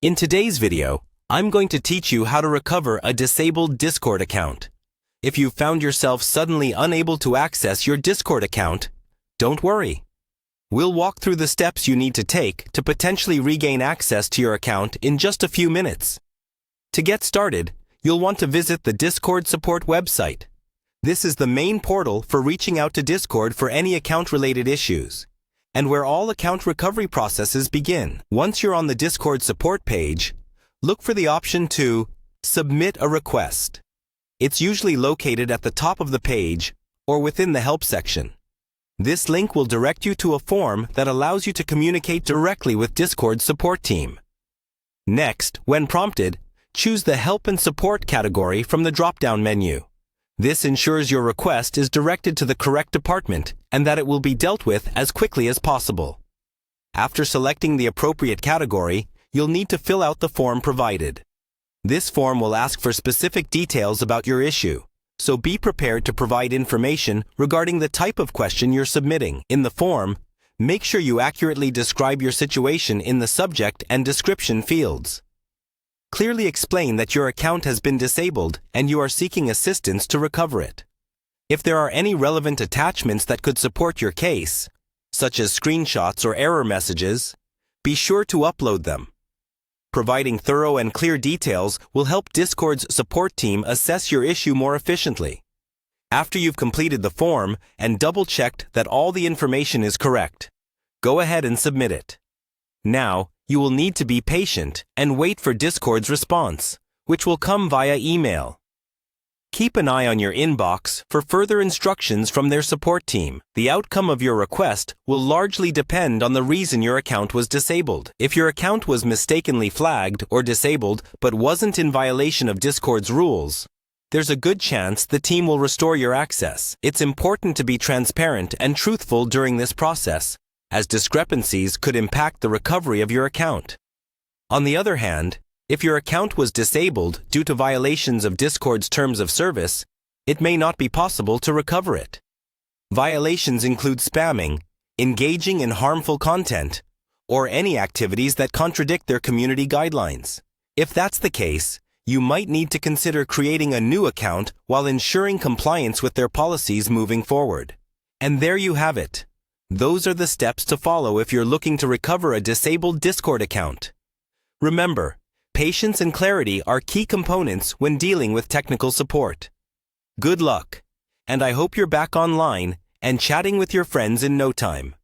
In today's video, I'm going to teach you how to recover a disabled Discord account. If you've found yourself suddenly unable to access your Discord account, don't worry. We'll walk through the steps you need to take to potentially regain access to your account in just a few minutes. To get started, you'll want to visit the Discord support website. This is the main portal for reaching out to Discord for any account-related issues, and where all account recovery processes begin. Once you're on the Discord support page, look for the option to submit a request. It's usually located at the top of the page or within the help section. This link will direct you to a form that allows you to communicate directly with Discord's support team. Next, when prompted, choose the Help and Support category from the drop-down menu. This ensures your request is directed to the correct department and that it will be dealt with as quickly as possible. After selecting the appropriate category, you'll need to fill out the form provided. This form will ask for specific details about your issue, so be prepared to provide information regarding the type of question you're submitting. In the form, make sure you accurately describe your situation in the subject and description fields. Clearly explain that your account has been disabled and you are seeking assistance to recover it. If there are any relevant attachments that could support your case, such as screenshots or error messages, be sure to upload them. Providing thorough and clear details will help Discord's support team assess your issue more efficiently. After you've completed the form and double-checked that all the information is correct, go ahead and submit it. Now, you will need to be patient and wait for Discord's response, which will come via email. Keep an eye on your inbox for further instructions from their support team. The outcome of your request will largely depend on the reason your account was disabled. If your account was mistakenly flagged or disabled but wasn't in violation of Discord's rules, there's a good chance the team will restore your access. It's important to be transparent and truthful during this process, as discrepancies could impact the recovery of your account. On the other hand, if your account was disabled due to violations of Discord's terms of service, it may not be possible to recover it. Violations include spamming, engaging in harmful content, or any activities that contradict their community guidelines. If that's the case, you might need to consider creating a new account while ensuring compliance with their policies moving forward. And there you have it. Those are the steps to follow if you're looking to recover a disabled Discord account. Remember, patience and clarity are key components when dealing with technical support. Good luck, and I hope you're back online and chatting with your friends in no time.